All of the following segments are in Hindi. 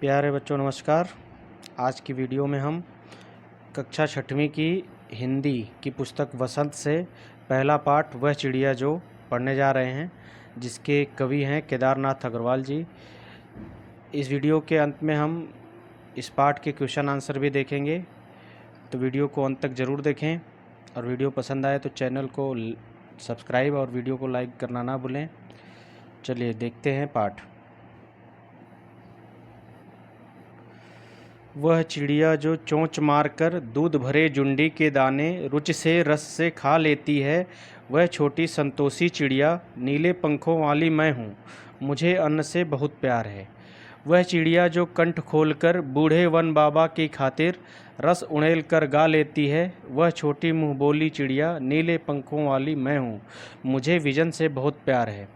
प्यारे बच्चों नमस्कार। आज की वीडियो में हम कक्षा छठवीं की हिंदी की पुस्तक वसंत से पहला पाठ वह चिड़िया जो पढ़ने जा रहे हैं, जिसके कवि हैं केदारनाथ अग्रवाल जी। इस वीडियो के अंत में हम इस पाठ के क्वेश्चन आंसर भी देखेंगे, तो वीडियो को अंत तक ज़रूर देखें। और वीडियो पसंद आए तो चैनल को सब्सक्राइब और वीडियो को लाइक करना ना भूलें। चलिए देखते हैं पाठ। वह चिड़िया जो चोंच मारकर दूध भरे जुंडी के दाने रुचि से रस से खा लेती है, वह छोटी संतोषी चिड़िया नीले पंखों वाली मैं हूँ, मुझे अन्न से बहुत प्यार है। वह चिड़िया जो कंठ खोलकर बूढ़े वन बाबा की खातिर रस उड़ेल कर गा लेती है, वह छोटी मुँह बोली चिड़िया नीले पंखों वाली मैं हूँ, मुझे विजन से बहुत प्यार है।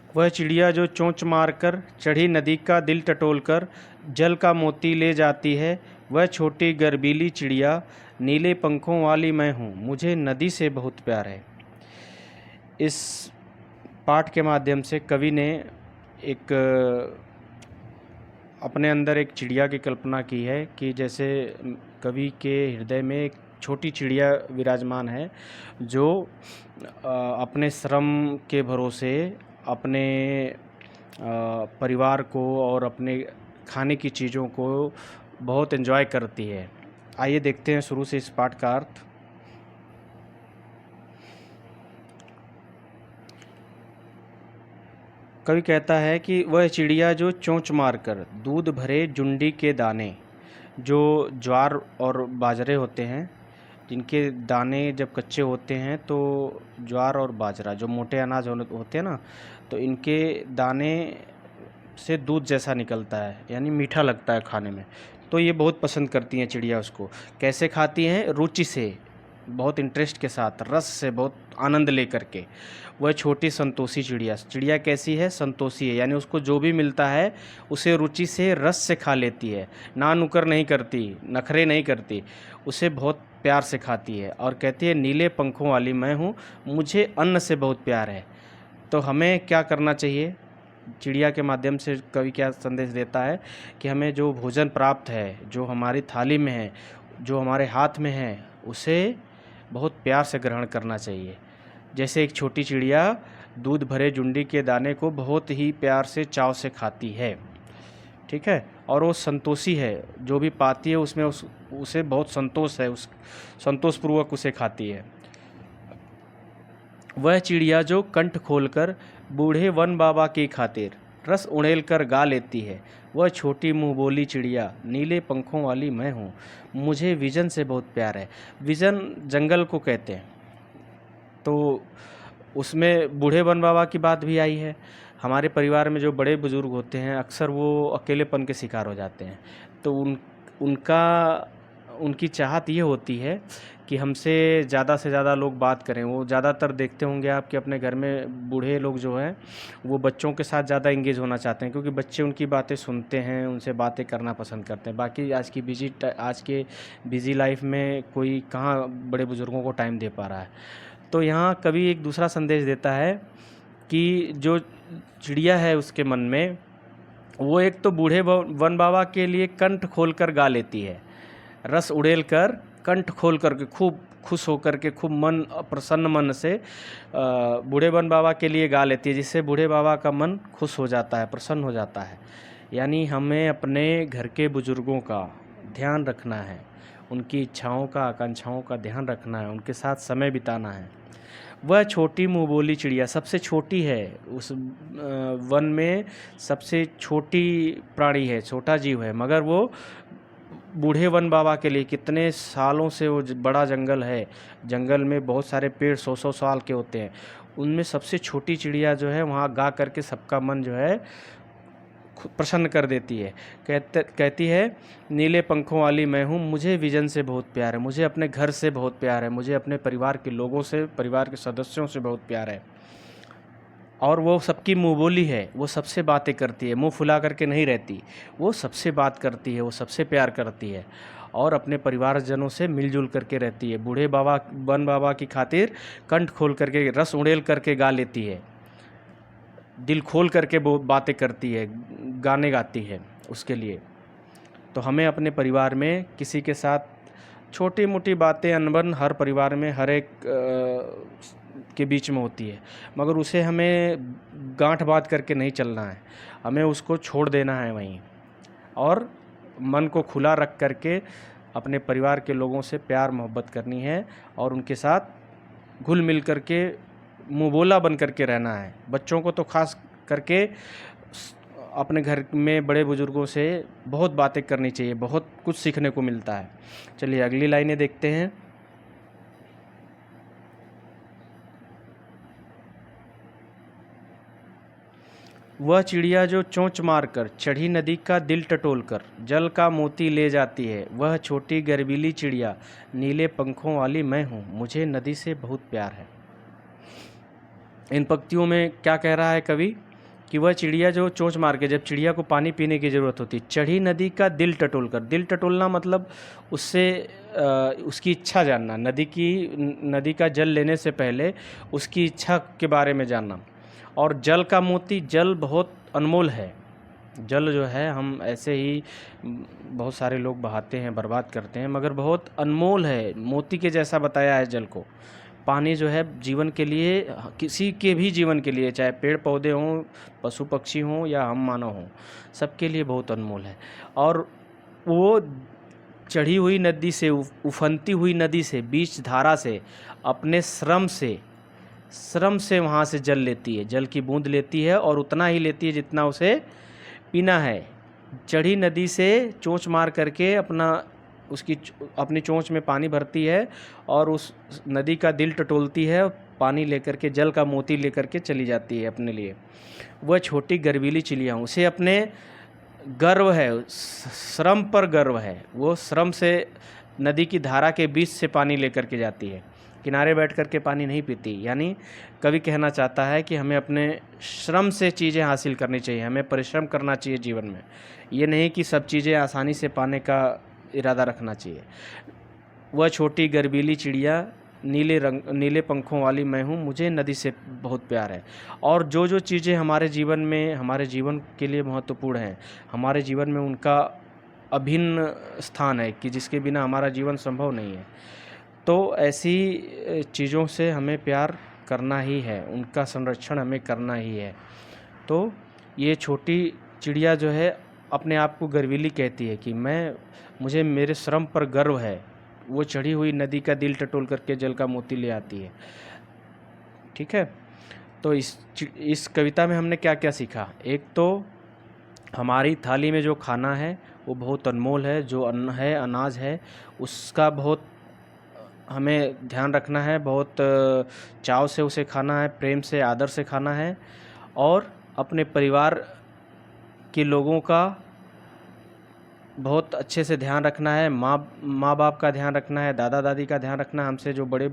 वह चिड़िया जो चोंच मारकर चढ़ी नदी का दिल टटोलकर जल का मोती ले जाती है, वह छोटी गर्बीली चिड़िया नीले पंखों वाली मैं हूँ, मुझे नदी से बहुत प्यार है। इस पाठ के माध्यम से कवि ने एक अपने अंदर एक चिड़िया की कल्पना की है कि जैसे कवि के हृदय में एक छोटी चिड़िया विराजमान है, जो अपने श्रम के भरोसे अपने परिवार को और अपने खाने की चीज़ों को बहुत एंजॉय करती है। आइए देखते हैं शुरू से इस पाठ का अर्थ। कवि कहता है कि वह चिड़िया जो चोंच मारकर दूध भरे जुंडी के दाने, जो ज्वार और बाजरे होते हैं, जिनके दाने जब कच्चे होते हैं तो ज्वार और बाजरा जो मोटे अनाज होते हैं ना, तो इनके दाने से दूध जैसा निकलता है, यानी मीठा लगता है खाने में। तो ये बहुत पसंद करती हैं चिड़िया उसको। कैसे खाती हैं? रुचि से, बहुत इंटरेस्ट के साथ, रस से, बहुत आनंद लेकर के। वह छोटी संतोषी चिड़िया, चिड़िया कैसी है? संतोषी है, यानी उसको जो भी मिलता है उसे रुचि से, रस से खा लेती है। ना नुकर नहीं करती, नखरे नहीं करती, उसे बहुत प्यार से खाती है। और कहती है नीले पंखों वाली मैं हूँ, मुझे अन्न से बहुत प्यार है। तो हमें क्या करना चाहिए? चिड़िया के माध्यम से कवि क्या संदेश देता है कि हमें जो भोजन प्राप्त है, जो हमारी थाली में है, जो हमारे हाथ में है, उसे बहुत प्यार से ग्रहण करना चाहिए। जैसे एक छोटी चिड़िया दूध भरे जुंडी के दाने को बहुत ही प्यार से, चाव से खाती है, ठीक है। और वो संतोषी है, जो भी पाती है उसमें उसे बहुत संतोष है, उस संतोषपूर्वक उसे खाती है। वह चिड़िया जो कंठ खोलकर बूढ़े वन बाबा की खातिर रस उड़ेल कर गा लेती है, वह छोटी मुँह बोली चिड़िया नीले पंखों वाली मैं हूँ, मुझे विजन से बहुत प्यार है। विजन जंगल को कहते हैं, तो उसमें बूढ़े वन बाबा की बात भी आई है। हमारे परिवार में जो बड़े बुजुर्ग होते हैं, अक्सर वो अकेलेपन के शिकार हो जाते हैं, तो उनकी चाहत ये होती है कि हमसे ज़्यादा से ज़्यादा लोग बात करें। वो ज़्यादातर देखते होंगे आप कि अपने घर में बूढ़े लोग जो हैं वो बच्चों के साथ ज़्यादा इंगेज होना चाहते हैं, क्योंकि बच्चे उनकी बातें सुनते हैं, उनसे बातें करना पसंद करते हैं। बाकी आज के बिज़ी लाइफ में कोई कहाँ बड़े बुज़ुर्गों को टाइम दे पा रहा है। तो यहाँ कवि एक दूसरा संदेश देता है कि जो चिड़िया है उसके मन में, वो एक तो बूढ़े वन बाबा के लिए कंठ खोल कर गा लेती है, रस उड़ेल कर कंठ खोल कर के खूब खुश होकर के, खूब मन प्रसन्न मन से बूढ़े वन बाबा के लिए गा लेती है, जिससे बूढ़े बाबा का मन खुश हो जाता है, प्रसन्न हो जाता है। यानी हमें अपने घर के बुजुर्गों का ध्यान रखना है, उनकी इच्छाओं का, आकांक्षाओं का ध्यान रखना है, उनके साथ समय बिताना है। वह छोटी मुँह बोली चिड़िया सबसे छोटी है, उस वन में सबसे छोटी प्राणी है, छोटा जीव है, मगर वो बूढ़े वन बाबा के लिए, कितने सालों से वो बड़ा जंगल है, जंगल में बहुत सारे पेड़ 100-100 साल के होते हैं, उनमें सबसे छोटी चिड़िया जो है वहाँ गा करके सबका मन जो है प्रसन्न कर देती है। कहती है नीले पंखों वाली मैं हूँ, मुझे विजन से बहुत प्यार है, मुझे अपने घर से बहुत प्यार है, मुझे अपने परिवार के लोगों से, परिवार के सदस्यों से बहुत प्यार है। और वो सबकी मुँह बोली है, वो सबसे बातें करती है, मुँह फुला करके नहीं रहती, वो सबसे बात करती है, वो सबसे प्यार करती है। और अपने परिवारजनों से मिलजुल करके रहती है। बूढ़े बाबा वन बाबा की खातिर कंठ खोल करके, रस उड़ेल करके गा लेती है, दिल खोल करके वो बातें करती है, गाने गाती है उसके लिए। तो हमें अपने परिवार में किसी के साथ छोटी मोटी बातें, अनबन हर परिवार में हर एक के बीच में होती है, मगर उसे हमें गांठ बांध करके नहीं चलना है, हमें उसको छोड़ देना है वहीं, और मन को खुला रख करके अपने परिवार के लोगों से प्यार मोहब्बत करनी है और उनके साथ घुल मिल करके मुँह बोला बन करके रहना है। बच्चों को तो खास करके अपने घर में बड़े बुजुर्गों से बहुत बातें करनी चाहिए, बहुत कुछ सीखने को मिलता है। चलिए अगली लाइनें देखते हैं। वह चिड़िया जो चोंच मारकर चढ़ी नदी का दिल टटोल कर जल का मोती ले जाती है, वह छोटी गर्वीली चिड़िया नीले पंखों वाली मैं हूँ, मुझे नदी से बहुत प्यार है। इन पंक्तियों में क्या कह रहा है कवि कि वह चिड़िया जो चोंच मार के, जब चिड़िया को पानी पीने की ज़रूरत होती, चढ़ी नदी का दिल टटोल कर, दिल टटोलना मतलब उससे उसकी इच्छा जानना, नदी का जल लेने से पहले उसकी इच्छा के बारे में जानना। और जल का मोती, जल बहुत अनमोल है। जल जो है हम ऐसे ही बहुत सारे लोग बहाते हैं, बर्बाद करते हैं, मगर बहुत अनमोल है, मोती के जैसा बताया है जल को। पानी जो है जीवन के लिए, किसी के भी जीवन के लिए, चाहे पेड़ पौधे हों, पशु पक्षी हों या हम मानव हों, सबके लिए बहुत अनमोल है। और वो चढ़ी हुई नदी से, उफनती हुई नदी से, बीच धारा से, अपने श्रम से वहाँ से जल लेती है, जल की बूंद लेती है, और उतना ही लेती है जितना उसे पीना है। चढ़ी नदी से चोंच मार करके अपनी चोंच में पानी भरती है और उस नदी का दिल टटोलती है, पानी लेकर के, जल का मोती लेकर के चली जाती है अपने लिए। वह छोटी गर्वीली चिड़िया हूँ, उसे अपने गर्व है, श्रम पर गर्व है। वो श्रम से नदी की धारा के बीच से पानी लेकर के जाती है, किनारे बैठ कर के पानी नहीं पीती। यानी कवि कहना चाहता है कि हमें अपने श्रम से चीज़ें हासिल करनी चाहिए, हमें परिश्रम करना चाहिए जीवन में, ये नहीं कि सब चीज़ें आसानी से पाने का इरादा रखना चाहिए। वह छोटी गर्वीली चिड़िया नीले पंखों वाली मैं हूँ, मुझे नदी से बहुत प्यार है। और जो जो चीज़ें हमारे जीवन में, हमारे जीवन के लिए महत्वपूर्ण हैं, हमारे जीवन में उनका अभिन्न स्थान है कि जिसके बिना हमारा जीवन संभव नहीं है। तो ऐसी चीज़ों से हमें प्यार करना ही है, उनका संरक्षण हमें करना ही है। तो ये छोटी चिड़िया जो है अपने आप को गर्वीली कहती है कि मुझे मेरे श्रम पर गर्व है। वो चढ़ी हुई नदी का दिल टटोल करके जल का मोती ले आती है। ठीक है, तो इस कविता में हमने क्या क्या सीखा? एक तो हमारी थाली में जो खाना है वो बहुत अनमोल है, जो अन्न है, अनाज है, उसका बहुत हमें ध्यान रखना है, बहुत चाव से उसे खाना है, प्रेम से, आदर से खाना है, और अपने परिवार के लोगों का बहुत अच्छे से ध्यान रखना है। माँ बाप का ध्यान रखना है, दादा दादी का ध्यान रखना है, हमसे जो बड़े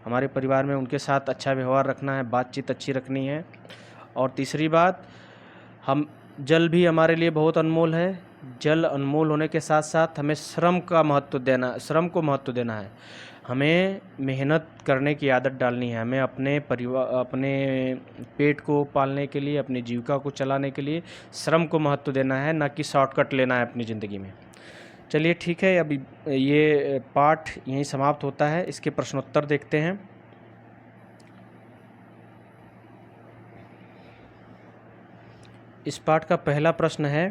हमारे परिवार में, उनके साथ अच्छा व्यवहार रखना है, बातचीत अच्छी रखनी है। और तीसरी बात, जल भी हमारे लिए बहुत अनमोल है। जल अनमोल होने के साथ साथ हमें श्रम को महत्व देना है। हमें मेहनत करने की आदत डालनी है। हमें अपने पेट को पालने के लिए, अपनी जीविका को चलाने के लिए श्रम को महत्व देना है, ना कि शॉर्टकट लेना है अपनी ज़िंदगी में। चलिए ठीक है, अभी ये पाठ यहीं समाप्त होता है। इसके प्रश्नोत्तर देखते हैं। इस पाठ का पहला प्रश्न है,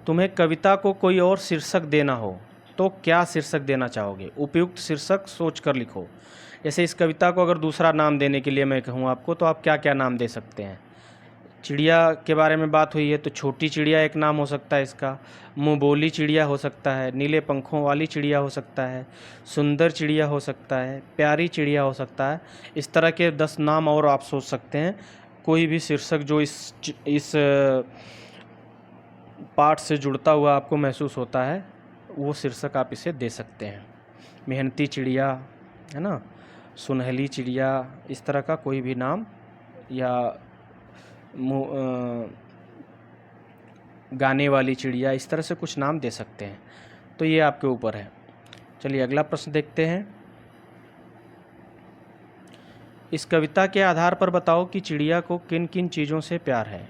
तुम्हें कविता को कोई और शीर्षक देना हो तो क्या शीर्षक देना चाहोगे? उपयुक्त शीर्षक सोच कर लिखो। जैसे इस कविता को अगर दूसरा नाम देने के लिए मैं कहूँ आपको, तो आप क्या क्या नाम दे सकते हैं? चिड़िया के बारे में बात हुई है तो छोटी चिड़िया एक नाम हो सकता है इसका, मुँह बोली चिड़िया हो सकता है, नीले पंखों वाली चिड़िया हो सकता है, सुंदर चिड़िया हो सकता है, प्यारी चिड़िया हो सकता है। इस तरह के 10 नाम और आप सोच सकते हैं। कोई भी शीर्षक जो इस पाठ से जुड़ता हुआ आपको महसूस होता है, वो शीर्षक आप इसे दे सकते हैं। मेहनती चिड़िया, है ना, सुनहली चिड़िया, इस तरह का कोई भी नाम, या गाने वाली चिड़िया, इस तरह से कुछ नाम दे सकते हैं। तो ये आपके ऊपर है। चलिए अगला प्रश्न देखते हैं। इस कविता के आधार पर बताओ कि चिड़िया को किन किन चीज़ों से प्यार है।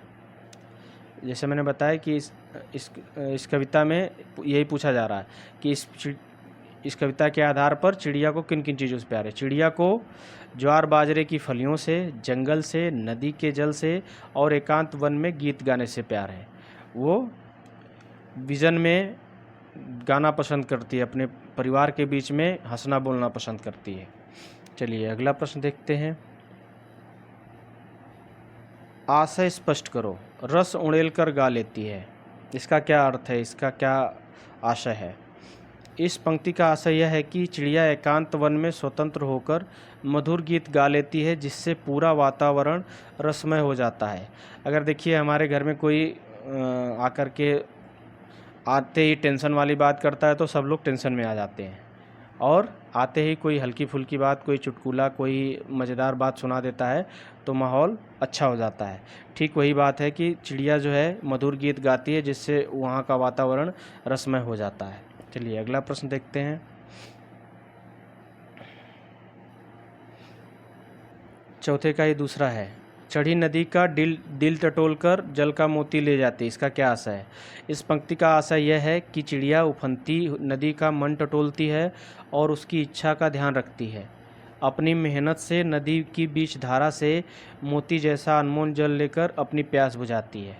जैसे मैंने बताया कि इस कविता में यही पूछा जा रहा है कि इस कविता के आधार पर चिड़िया को किन किन चीज़ों से प्यार है। चिड़िया को ज्वार बाजरे की फलियों से, जंगल से, नदी के जल से और एकांत वन में गीत गाने से प्यार है। वो विज़न में गाना पसंद करती है, अपने परिवार के बीच में हंसना बोलना पसंद करती है। चलिए अगला प्रश्न देखते हैं। आशय स्पष्ट करो। रस उड़ेल कर गा लेती है, इसका क्या अर्थ है, इसका क्या आशय है। इस पंक्ति का आशय यह है कि चिड़िया एकांत वन में स्वतंत्र होकर मधुर गीत गा लेती है, जिससे पूरा वातावरण रसमय हो जाता है। अगर देखिए हमारे घर में कोई आकर के आते ही टेंशन वाली बात करता है तो सब लोग टेंशन में आ जाते हैं, और आते ही कोई हल्की फुल्की बात, कोई चुटकुला, कोई मज़ेदार बात सुना देता है तो माहौल अच्छा हो जाता है। ठीक वही बात है कि चिड़िया जो है मधुर गीत गाती है, जिससे वहाँ का वातावरण रसमय हो जाता है। चलिए अगला प्रश्न देखते हैं। चौथे का ही दूसरा है। चढ़ी नदी का दिल टटोलकर जल का मोती ले जाती, इसका क्या आशय है। इस पंक्ति का आशय यह है कि चिड़िया उफनती नदी का मन टटोलती है और उसकी इच्छा का ध्यान रखती है। अपनी मेहनत से नदी की बीच धारा से मोती जैसा अनमोल जल लेकर अपनी प्यास बुझाती है।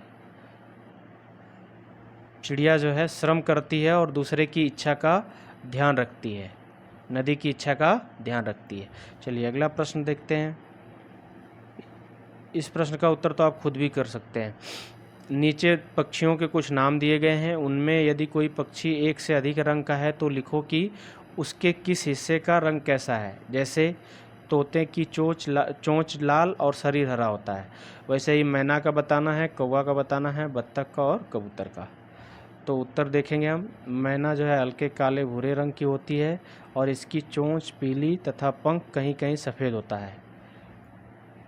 चिड़िया जो है श्रम करती है और दूसरे की इच्छा का ध्यान रखती है, नदी की इच्छा का ध्यान रखती है। चलिए अगला प्रश्न देखते हैं। इस प्रश्न का उत्तर तो आप खुद भी कर सकते हैं। नीचे पक्षियों के कुछ नाम दिए गए हैं, उनमें यदि कोई पक्षी एक से अधिक रंग का है तो लिखो कि उसके किस हिस्से का रंग कैसा है। जैसे तोते की चोंच लाल और शरीर हरा होता है, वैसे ही मैना का बताना है, कौवा का बताना है, बत्तख का और कबूतर का। तो उत्तर देखेंगे हम। मैना जो है हल्के काले भूरे रंग की होती है और इसकी चोंच पीली तथा पंख कहीं कहीं सफ़ेद होता है।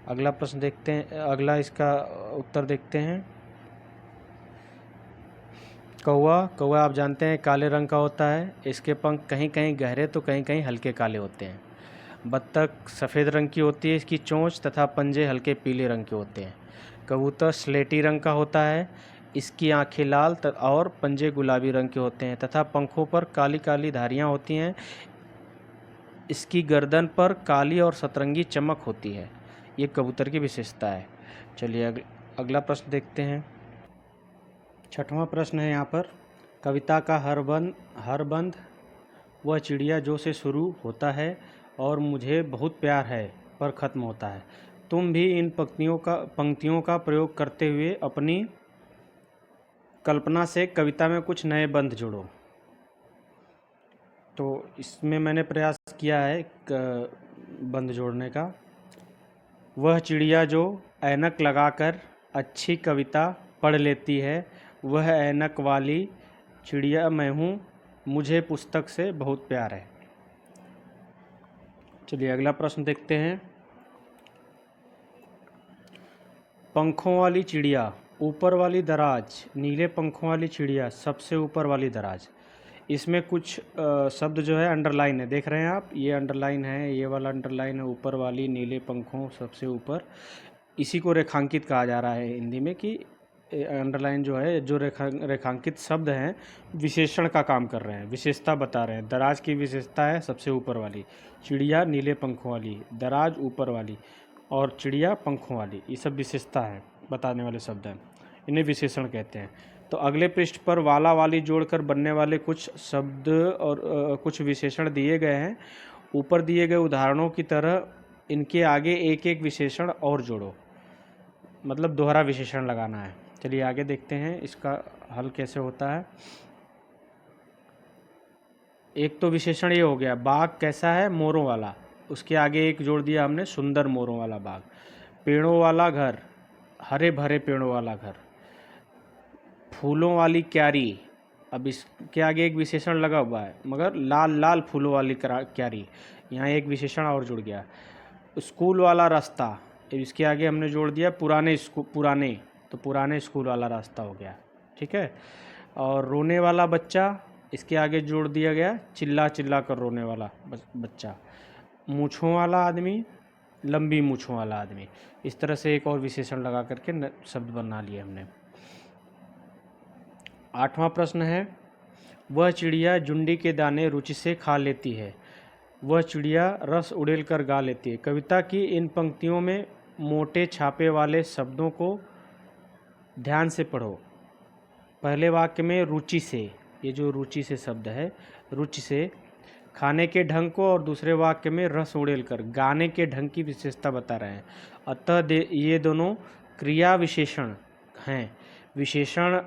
अगला प्रश्न देखते हैं, अगला इसका उत्तर देखते हैं। कौवा आप जानते हैं काले रंग का होता है, इसके पंख कहीं कहीं गहरे तो कहीं कहीं हल्के काले होते हैं। बत्तख सफ़ेद रंग की होती है, इसकी चोंच तथा पंजे हल्के पीले रंग के होते हैं। कबूतर स्लेटी रंग का होता है, इसकी आंखें लाल और पंजे गुलाबी रंग के होते हैं तथा पंखों पर काली काली धारियाँ होती हैं। इसकी गर्दन पर काली और सतरंगी चमक होती है। ये कबूतर की विशेषता है। चलिए अगला प्रश्न देखते हैं। छठवां प्रश्न है यहाँ पर। कविता का हर बंद वह चिड़िया जो से शुरू होता है और मुझे बहुत प्यार है पर ख़त्म होता है। तुम भी इन पंक्तियों का प्रयोग करते हुए अपनी कल्पना से कविता में कुछ नए बंध जोड़ो। तो इसमें मैंने प्रयास किया है बंध जोड़ने का। वह चिड़िया जो ऐनक लगाकर अच्छी कविता पढ़ लेती है, वह ऐनक वाली चिड़िया मैं हूँ, मुझे पुस्तक से बहुत प्यार है। चलिए अगला प्रश्न देखते हैं। पंखों वाली चिड़िया, ऊपर वाली दराज, नीले पंखों वाली चिड़िया, सबसे ऊपर वाली दराज। इसमें कुछ शब्द जो है अंडरलाइन है, देख रहे हैं आप, ये अंडरलाइन है, ये वाला अंडरलाइन है, ऊपर वाली, नीले पंखों, सबसे ऊपर। इसी को रेखांकित कहा जा रहा है हिंदी में कि अंडरलाइन जो है, जो रेखांकित शब्द हैं विशेषण का काम कर रहे हैं, विशेषता बता रहे हैं। दराज की विशेषता है सबसे ऊपर वाली, चिड़िया नीले पंखों वाली, दराज ऊपर वाली और चिड़िया पंखों वाली, ये सब विशेषता है बताने वाले शब्द हैं, इन्हें विशेषण कहते हैं। तो अगले पृष्ठ पर वाला वाली जोड़कर बनने वाले कुछ शब्द और कुछ विशेषण दिए गए हैं। ऊपर दिए गए उदाहरणों की तरह इनके आगे एक एक विशेषण और जोड़ो, मतलब दोहरा विशेषण लगाना है। चलिए आगे देखते हैं इसका हल कैसे होता है। एक तो विशेषण ये हो गया, बाग कैसा है, मोरों वाला, उसके आगे एक जोड़ दिया हमने, सुंदर मोरों वाला बाग। पेड़ों वाला घर, हरे भरे पेड़ों वाला घर। फूलों वाली क्यारी, अब इसके आगे एक विशेषण लगा हुआ है मगर लाल लाल फूलों वाली क्यारी, यहाँ एक विशेषण और जुड़ गया। स्कूल वाला रास्ता, इसके आगे हमने जोड़ दिया पुराने, तो पुराने स्कूल वाला रास्ता हो गया, ठीक है। और रोने वाला बच्चा, इसके आगे जोड़ दिया गया चिल्ला चिल्ला कर रोने वाला बच्चा। मूँछों वाला आदमी, लंबी मूँछों वाला आदमी। इस तरह से एक और विशेषण लगा करके शब्द बना लिए हमने। 8वां प्रश्न है, वह चिड़िया जुंडी के दाने रुचि से खा लेती है, वह चिड़िया रस उड़ेल कर गा लेती है। कविता की इन पंक्तियों में मोटे छापे वाले शब्दों को ध्यान से पढ़ो। पहले वाक्य में रुचि से, ये जो रुचि से शब्द है, रुचि से खाने के ढंग को, और दूसरे वाक्य में रस उड़ेल कर गाने के ढंग की विशेषता बता रहे हैं। अतः ये दोनों क्रिया विशेषण हैं। विशेषण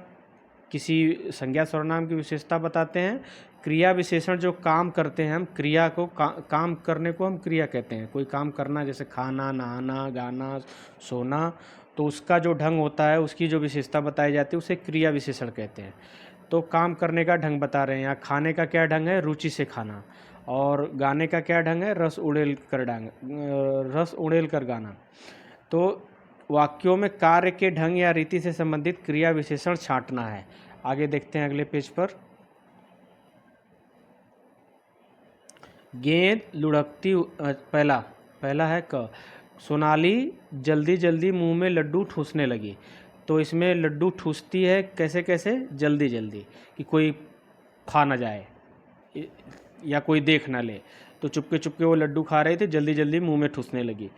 किसी संज्ञा सर्वनाम की विशेषता बताते हैं। क्रिया विशेषण जो काम करते हैं, हम क्रिया को काम करने को हम क्रिया कहते हैं। कोई काम करना, जैसे खाना, नहाना, गाना, सोना, तो उसका जो ढंग होता है, उसकी जो विशेषता बताई जाती है, उसे क्रिया विशेषण कहते हैं। तो काम करने का ढंग बता रहे हैं। यहाँ खाने का क्या ढंग है? रुचि से खाना। और गाने का क्या ढंग है? रस उड़ेल कर गाना। तो वाक्यों में कार्य के ढंग या रीति से संबंधित क्रिया विशेषण छांटना है। आगे देखते हैं अगले पेज पर। गेंद लुढ़कती, पहला है क। सोनाली जल्दी जल्दी मुंह में लड्डू ठूसने लगी। तो इसमें लड्डू ठूसती है कैसे कैसे? जल्दी जल्दी, कि कोई खा ना जाए या कोई देख ना ले। तो चुपके चुपके वो लड्डू खा रहे थे, जल्दी जल्दी मुंह में ठूसने लगी।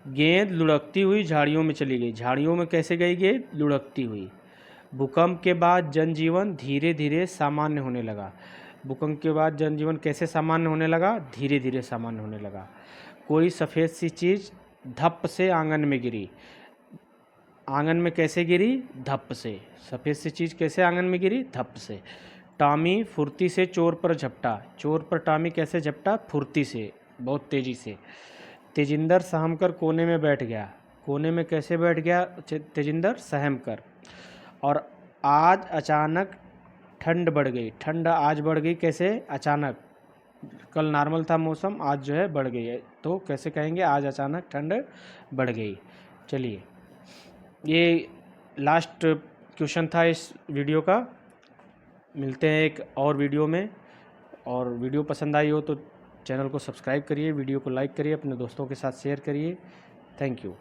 गेंद लुढ़कती हुई झाड़ियों में चली गई। झाड़ियों में कैसे गई गेंद? लुढ़कती हुई। भूकंप के बाद जनजीवन धीरे धीरे सामान्य होने लगा। भूकंप के बाद जनजीवन कैसे सामान्य होने लगा? धीरे धीरे सामान्य होने लगा। कोई सफ़ेद सी चीज़ धप से आंगन में गिरी। आंगन में कैसे गिरी? धप से। सफ़ेद सी चीज़ कैसे आंगन में गिरी? धप से। टॉमी फुर्ती से चोर पर झपटा। चोर पर टॉमी कैसे झपटा? फुर्ती से, बहुत तेज़ी से। तेजिंदर सहम कर कोने में बैठ गया। कोने में कैसे बैठ गया तेजिंदर? सहम कर। और आज अचानक ठंड बढ़ गई। ठंड आज बढ़ गई कैसे? अचानक। कल नॉर्मल था मौसम, आज जो है बढ़ गई है। तो कैसे कहेंगे? आज अचानक ठंड बढ़ गई। चलिए, ये लास्ट क्वेश्चन था इस वीडियो का। मिलते हैं एक और वीडियो में। और वीडियो पसंद आई हो तो चैनल को सब्सक्राइब करिए, वीडियो को लाइक करिए, अपने दोस्तों के साथ शेयर करिए। Thank you.